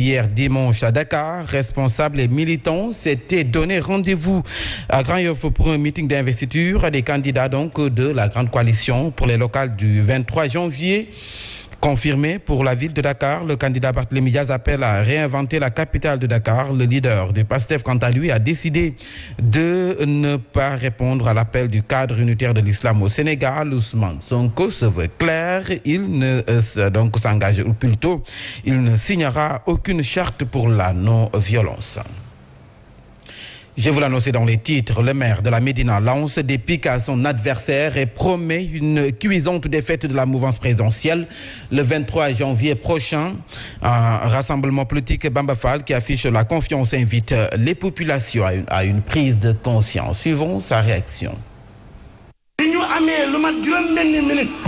Hier dimanche à Dakar, responsables et militants s'étaient donné rendez-vous à Grand-Yoff pour un meeting d'investiture des candidats donc de la grande coalition pour les locales du 23 janvier. Confirmé pour la ville de Dakar, le candidat Barthélémy Diaz appelle à réinventer la capitale de Dakar. Le leader du PASTEF, quant à lui, a décidé de ne pas répondre à l'appel du cadre unitaire de l'islam au Sénégal. Ousmane Sonko se veut clair. Il ne s'engage, ou plutôt, il ne signera aucune charte pour la non-violence. Je vous l'annonçais dans les titres, le maire de la Médina lance des piques à son adversaire et promet une cuisante défaite de la mouvance présidentielle le 23 janvier prochain. Un rassemblement politique Bamba Fall qui affiche la confiance invite les populations à une prise de conscience. Suivons sa réaction.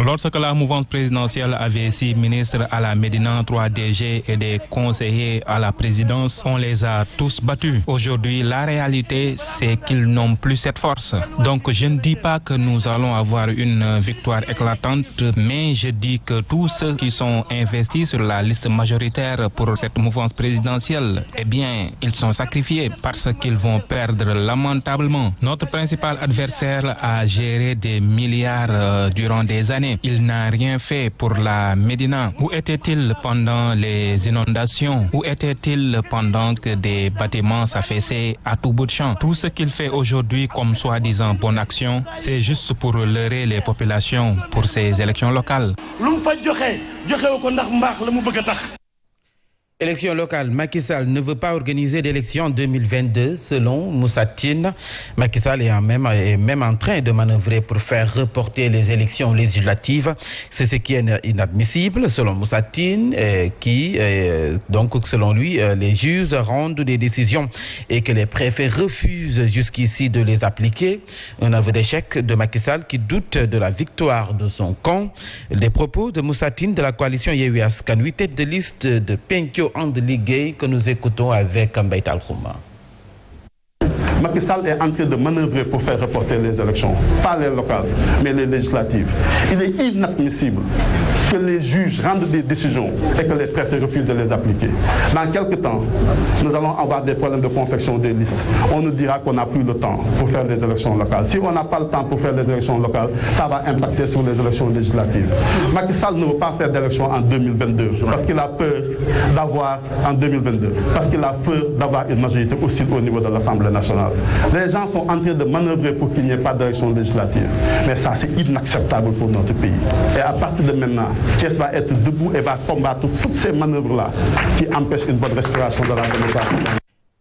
Lorsque la mouvance présidentielle avait 6 ministres à la Médina, 3 DG et des conseillers à la présidence, on les a tous battus. Aujourd'hui, la réalité, c'est qu'ils n'ont plus cette force. Donc, je ne dis pas que nous allons avoir une victoire éclatante, mais je dis que tous ceux qui sont investis sur la liste majoritaire pour cette mouvance présidentielle, eh bien, ils sont sacrifiés parce qu'ils vont perdre lamentablement. Notre principal adversaire a géré des milliards durant des années. Il n'a rien fait pour la Médina. Où était-il pendant les inondations? Où était-il pendant que des bâtiments s'affaissaient à tout bout de champ? Tout ce qu'il fait aujourd'hui comme soi-disant bonne action, c'est juste pour leurrer les populations pour ces élections locales. Élection locale, Macky Sall ne veut pas organiser d'élection en 2022 selon Moussa Tine. Macky Sall est même en train de manœuvrer pour faire reporter les élections législatives. C'est ce qui est inadmissible selon Moussa Tine, donc selon lui, les juges rendent des décisions et que les préfets refusent jusqu'ici de les appliquer. Un aveu d'échec de Macky Sall qui doute de la victoire de son camp. Les propos de Moussa Tine de la coalition Yewwi Askan Wi, tête de liste de Penkyo Andeligue que nous écoutons avec Mbaye Tal Khouma. Macky Sall est en train de manœuvrer pour faire reporter les élections, pas les locales, mais les législatives. Il est inadmissible que les juges rendent des décisions et que les préfets refusent de les appliquer. Dans quelques temps, nous allons avoir des problèmes de confection des listes. On nous dira qu'on n'a plus le temps pour faire les élections locales. Si on n'a pas le temps pour faire les élections locales, ça va impacter sur les élections législatives. Macky Sall ne veut pas faire d'élections en 2022 parce qu'il a peur d'avoir en 2022, parce qu'il a peur d'avoir une majorité aussi au niveau de l'Assemblée nationale. Les gens sont en train de manœuvrer pour qu'il n'y ait pas d'élection législative. Mais ça, c'est inacceptable pour notre pays. Et à partir de maintenant, Thiès va être debout et va combattre toutes ces manœuvres-là qui empêchent une bonne respiration de la démocratie.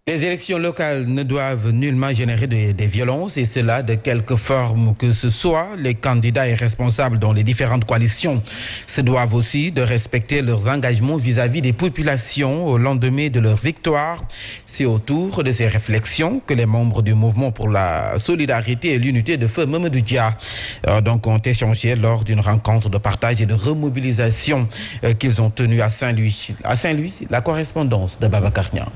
Les élections locales ne doivent nullement générer des violences, et cela de quelque forme que ce soit. Les candidats et responsables dans les différentes coalitions se doivent aussi de respecter leurs engagements vis-à-vis des populations au lendemain de leur victoire. C'est autour de ces réflexions que les membres du mouvement pour la solidarité et l'unité de feu Mamadou Dia ont échangé lors d'une rencontre de partage et de remobilisation qu'ils ont tenue à Saint-Louis. À Saint-Louis, la correspondance de Babacar Niang.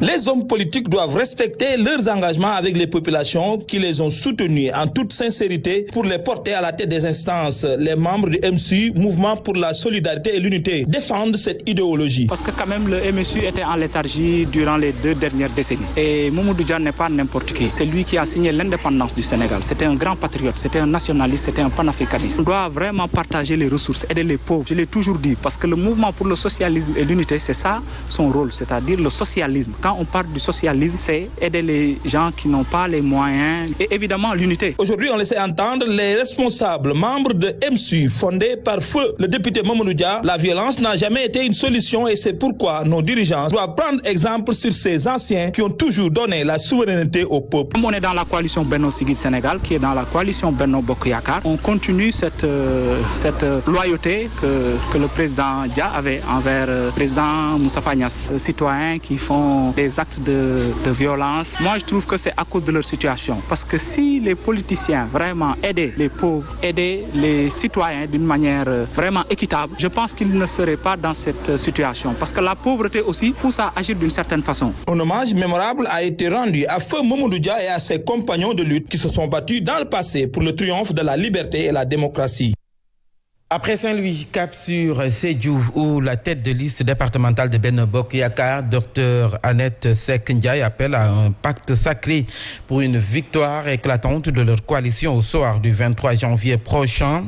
Les hommes politiques doivent respecter leurs engagements avec les populations qui les ont soutenus en toute sincérité pour les porter à la tête des instances. Les membres du MSU, Mouvement pour la solidarité et l'unité, défendent cette idéologie. Parce que quand même le MSU était en léthargie durant les 2 dernières décennies. Et Mamadou Dia n'est pas n'importe qui. C'est lui qui a signé l'indépendance du Sénégal. C'était un grand patriote, c'était un nationaliste, c'était un panafricaniste. On doit vraiment partager les ressources, aider les pauvres. Je l'ai toujours dit, parce que le mouvement pour le socialisme et l'unité, c'est ça son rôle, c'est-à-dire le socialisme. Quand on parle du socialisme, c'est aider les gens qui n'ont pas les moyens et évidemment l'unité. Aujourd'hui, on laissait entendre les responsables, membres de MSU, fondés par feu le député Mamadou Dia. La violence n'a jamais été une solution et c'est pourquoi nos dirigeants doivent prendre exemple sur ces anciens qui ont toujours donné la souveraineté au peuple. Comme on est dans la coalition Benno Siggil Sénégal, qui est dans la coalition Benno Bokk Yakaar, on continue cette loyauté que le président Dia avait envers le président Moustapha Niasse. Citoyens qui font des actes de violence. Moi, je trouve que c'est à cause de leur situation. Parce que si les politiciens vraiment aidaient les pauvres, aidaient les citoyens d'une manière vraiment équitable, je pense qu'ils ne seraient pas dans cette situation. Parce que la pauvreté aussi pousse à agir d'une certaine façon. Un hommage mémorable a été rendu à feu Mamadou Dia et à ses compagnons de lutte qui se sont battus dans le passé pour le triomphe de la liberté et la démocratie. Après Saint-Louis, cap sur Sédhiou, où la tête de liste départementale de Benno Bokk Yakaar, Dr Annette Seck Ndiaye, appelle à un pacte sacré pour une victoire éclatante de leur coalition au soir du 23 janvier prochain.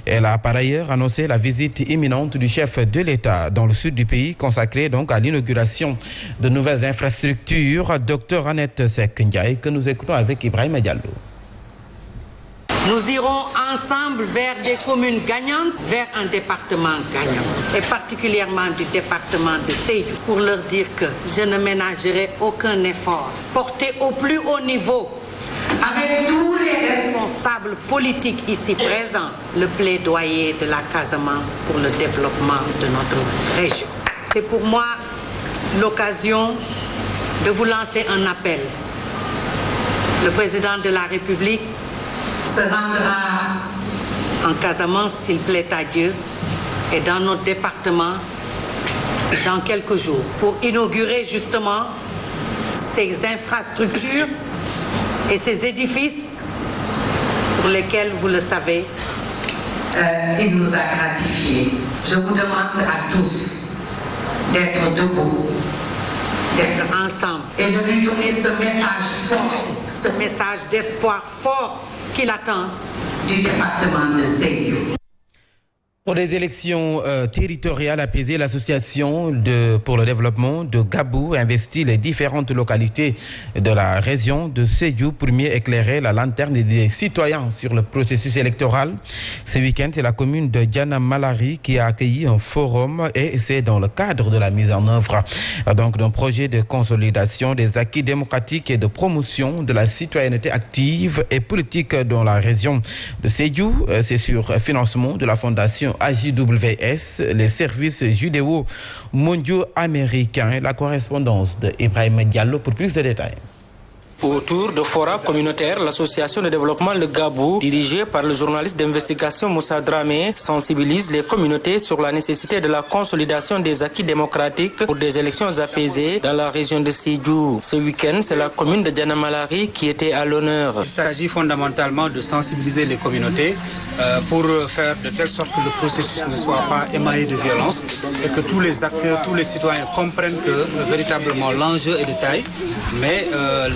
Elle a par ailleurs annoncé la visite imminente du chef de l'État dans le sud du pays, consacrée donc à l'inauguration de nouvelles infrastructures. Dr Annette Seck Ndiaye, que nous écoutons avec Ibrahima Diallo. Nous irons ensemble vers des communes gagnantes, vers un département gagnant, et particulièrement du département de Sédhiou, pour leur dire que je ne ménagerai aucun effort, porté au plus haut niveau, avec tous les responsables politiques ici présents, le plaidoyer de la Casamance pour le développement de notre région. C'est pour moi l'occasion de vous lancer un appel. Le président de la République se rendra en Casamance, s'il plaît à Dieu, et dans notre département dans quelques jours, pour inaugurer justement ces infrastructures et ces édifices pour lesquels, vous le savez, il nous a gratifiés. Je vous demande à tous d'être debout, d'être ensemble et de lui donner ce message fort, ce message d'espoir fort qu'il attend du département de Sédhiou. Pour des élections territoriales apaisées, l'association pour le développement de Gabou investit les différentes localités de la région de Sédhiou pour mieux éclairer la lanterne des citoyens sur le processus électoral. Ce week-end, c'est la commune de Diana-Malari qui a accueilli un forum et c'est dans le cadre de la mise en œuvre donc d'un projet de consolidation des acquis démocratiques et de promotion de la citoyenneté active et politique dans la région de Sédhiou. C'est sur financement de la fondation AJWS, les services judéo-mondiaux américains. La correspondance de Ibrahima Diallo pour plus de détails. Autour de Fora communautaire, l'association de développement Le Gabou, dirigée par le journaliste d'investigation Moussa Dramé, sensibilise les communautés sur la nécessité de la consolidation des acquis démocratiques pour des élections apaisées dans la région de Sédhiou. Ce week-end, c'est la commune de Diana-Malari qui était à l'honneur. Il s'agit fondamentalement de sensibiliser les communautés pour faire de telle sorte que le processus ne soit pas émaillé de violence et que tous les acteurs, tous les citoyens comprennent que véritablement l'enjeu est de taille, mais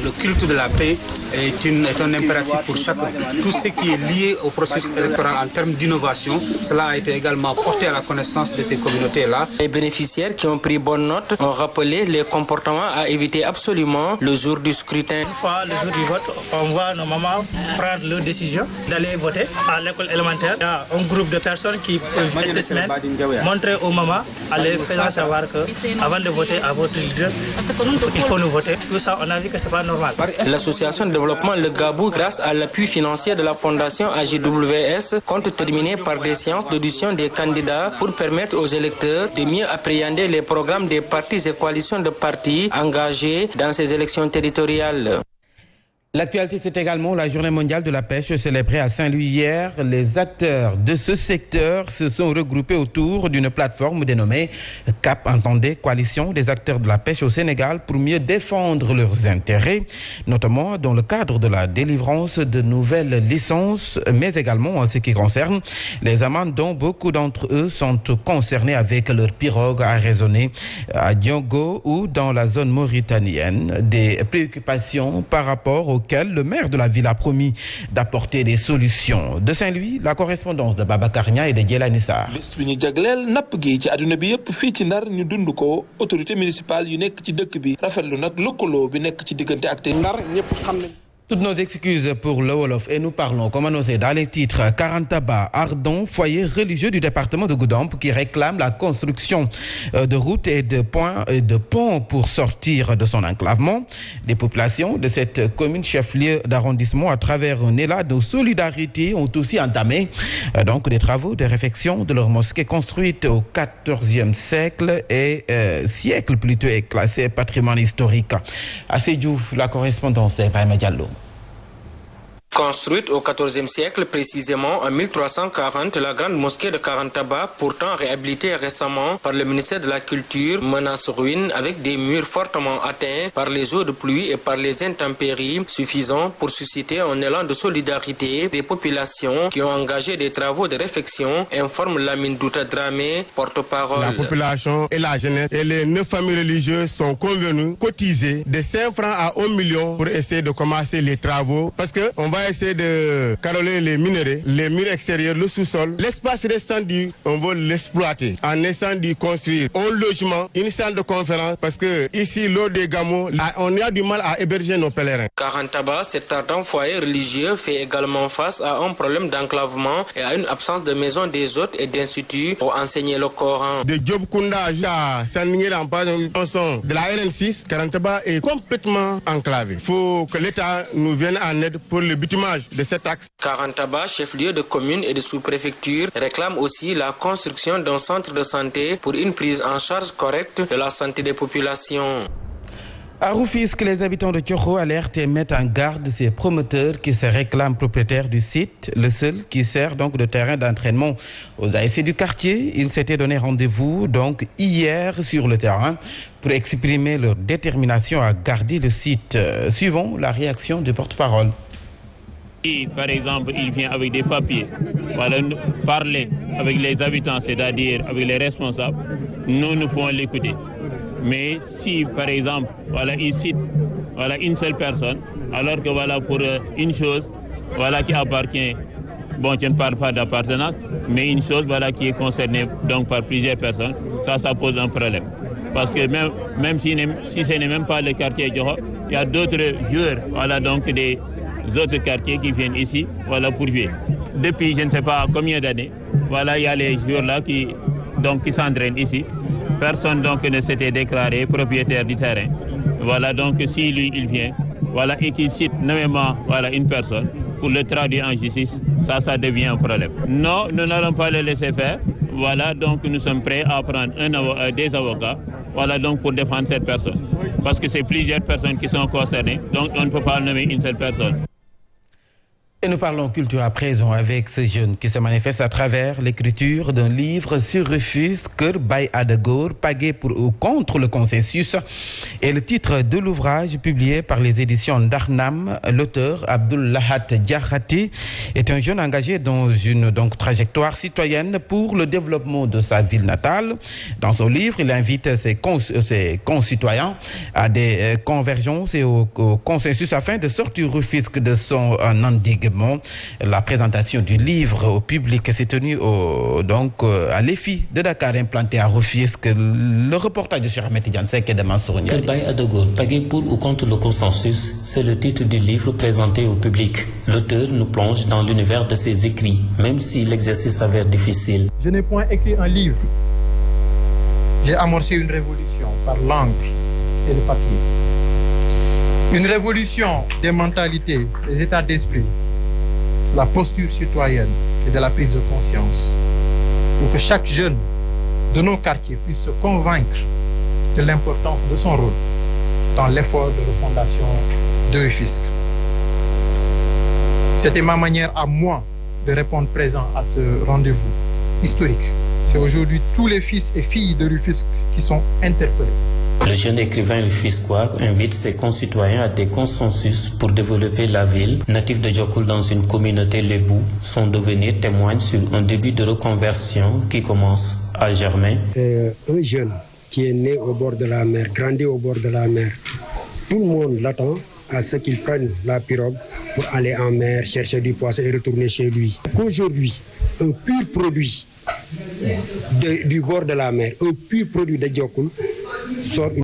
le culte de la paix est un impératif pour chacun. Tout ce qui est lié au processus électoral en termes d'innovation, cela a été également porté à la connaissance de ces communautés-là. Les bénéficiaires qui ont pris bonne note ont rappelé les comportements à éviter absolument le jour du scrutin. Une fois le jour du vote, on voit nos mamans prendre leur décision d'aller voter à l'école élémentaire. Il y a un groupe de personnes qui peuvent spécimen montrer aux mamans en les faisant savoir que avant de voter à votre leader, il faut nous voter. Tout ça, on a vu que c'est pas normal. L'association de développement Le Gabou, grâce à l'appui financier de la fondation AJWS, compte terminer par des séances d'audition des candidats pour permettre aux électeurs de mieux appréhender les programmes des partis et coalitions de partis engagés dans ces élections territoriales. L'actualité, c'est également la journée mondiale de la pêche célébrée à Saint-Louis hier. Les acteurs de ce secteur se sont regroupés autour d'une plateforme dénommée CAP, entendez, Coalition des acteurs de la pêche au Sénégal, pour mieux défendre leurs intérêts, notamment dans le cadre de la délivrance de nouvelles licences, mais également en ce qui concerne les amendes dont beaucoup d'entre eux sont concernés avec leur pirogue à raisonner à Diongo ou dans la zone mauritanienne. Des préoccupations par rapport auquel le maire de la ville a promis d'apporter des solutions. De Saint-Louis, la correspondance de Babacar Nia et de Djelani Sarr. bés bi ñu jagleel napp gi ci àdduna bi yëpp fii ci Ndar ñu dund ko autorité municipale yu nekk ci dëkk bi rafetlu nag lëkkaloo bi nekk ci diggante ak Ndar ñëpp xam nañ. Toutes nos excuses pour le Wolof et nous parlons, comme annoncé dans les titres, Karantaba, Ardon, foyer religieux du département de Goudomp qui réclame la construction de routes et de ponts pour sortir de son enclavement. Des populations de cette commune chef-lieu d'arrondissement à travers un élan de solidarité ont aussi entamé donc des travaux de réfection de leur mosquée construite au XIVe siècle et siècle plutôt est classée patrimoine historique. À Sédhiou, la correspondance d'Ibrahima Diallo. Construite au XIVe siècle, précisément en 1340, la grande mosquée de Karantaba, pourtant réhabilitée récemment par le ministère de la Culture, menace ruine avec des murs fortement atteints par les eaux de pluie et par les intempéries, suffisant pour susciter un élan de solidarité des populations qui ont engagé des travaux de réfection, informe Lamine Douta Dramé, porte-parole. La population et la jeunesse et les 9 familles religieuses sont convenus cotiser de 5 francs à 1 million pour essayer de commencer les travaux parce que on va essayer de caroler les minerais, les murs extérieurs, le sous-sol. L'espace restant on va l'exploiter en essayant de construire un logement, une salle de conférence parce que ici, lors des Gamo, on a du mal à héberger nos pèlerins. Karantaba, cet ardent foyer religieux, fait également face à un problème d'enclavement et à une absence de maisons des hôtes et d'instituts pour enseigner le Coran. De Diop Kounda à Saningé en passant de la RN6, Karantaba est complètement enclavé. Il faut que l'État nous vienne en aide pour le bitumage de cet axe. Karantaba, chef-lieu de commune et de sous-préfecture, réclame aussi la construction d'un centre de santé pour une prise en charge correcte de la santé des populations. À Rufisque, les habitants de Thioro alertent et mettent en garde ces promoteurs qui se réclament propriétaires du site, le seul qui sert donc de terrain d'entraînement aux ASC du quartier. Ils s'étaient donné rendez-vous donc hier sur le terrain pour exprimer leur détermination à garder le site. Suivons la réaction du porte-parole. Si, par exemple, il vient avec des papiers, voilà, parler avec les habitants, c'est-à-dire avec les responsables, nous pouvons l'écouter. Mais si, par exemple, voilà, il cite voilà, une seule personne, alors que voilà, pour une chose voilà, qui appartient, bon, je ne parle pas d'appartenance, mais une chose voilà, qui est concernée donc, par plusieurs personnes, ça pose un problème. Parce que même si ce n'est même pas le quartier Dioho, il y a d'autres joueurs, voilà, donc des autres quartiers qui viennent ici voilà, pour jouer. Depuis je ne sais pas combien d'années, voilà, il y a les joueurs là qui s'entraînent ici. Personne donc ne s'était déclaré propriétaire du terrain. Voilà, donc si lui il vient, voilà, et qu'il cite nommément voilà, une personne pour le traduire en justice, ça devient un problème. Non, nous n'allons pas le laisser faire. Voilà, donc nous sommes prêts à prendre des avocats, voilà, donc pour défendre cette personne. Parce que c'est plusieurs personnes qui sont concernées, donc on ne peut pas nommer une seule personne. Et nous parlons culture à présent avec ce jeune qui se manifeste à travers l'écriture d'un livre sur Rufisque, Bay Adagor, pagué pour ou contre le consensus. Et le titre de l'ouvrage publié par les éditions d'Arnam, l'auteur Abdullahat Diakhate est un jeune engagé dans une trajectoire citoyenne pour le développement de sa ville natale. Dans son livre, il invite ses concitoyens à des convergences et au consensus afin de sortir Rufisque de son endiguement. La présentation du livre au public s'est tenue à l'EFI de Dakar implanté à Rufisque. Le reportage de Cheikh Ahmed Tidiane Seck et de Mansour Ndiaye. Bay Adagor, pagué pour ou contre le consensus, c'est le titre du livre présenté au public. L'auteur nous plonge dans l'univers de ses écrits, même si l'exercice s'avère difficile. Je n'ai point écrit un livre. J'ai amorcé une révolution par l'encre et le papier. Une révolution des mentalités, des états d'esprit, la posture citoyenne et de la prise de conscience, pour que chaque jeune de nos quartiers puisse se convaincre de l'importance de son rôle dans l'effort de refondation de Rufisque. C'était ma manière à moi de répondre présent à ce rendez-vous historique. C'est aujourd'hui tous les fils et filles de Rufisque qui sont interpellés. Le jeune écrivain rufisquois invite ses concitoyens à des consensus pour développer la ville. Natif de Diokoul dans une communauté lébou, son devenir témoigne sur un début de reconversion qui commence à germer. Un jeune qui est né au bord de la mer, grandi au bord de la mer. Tout le monde l'attend à ce qu'il prenne la pirogue pour aller en mer, chercher du poisson et retourner chez lui. Aujourd'hui, un pur produit du bord de la mer, un pur produit de Diokoul, sort